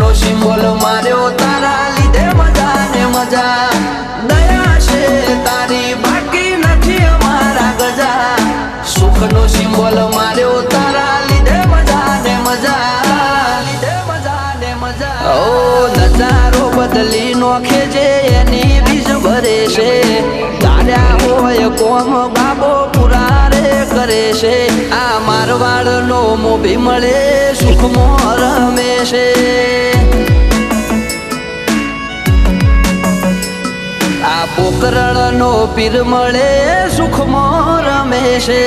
નો symbol માર્યો તારા લીધે મજા ને મજા દયા છે તારી બાકી નથી અમારા ગજા સુખ નો સિમ્બોલ માર્યો તારા લીધે મજા ને મજા ઓ નજારો બદલી નોખે છે એની બીજ ભરે છે તાર્યા હોય કોમ બાબો પુરા રે કરે છે આ મારવાડ નો મોભી મળે સુખમાં રમે છે આ પોકરણ નો પીર મળે સુખમાં રમે છે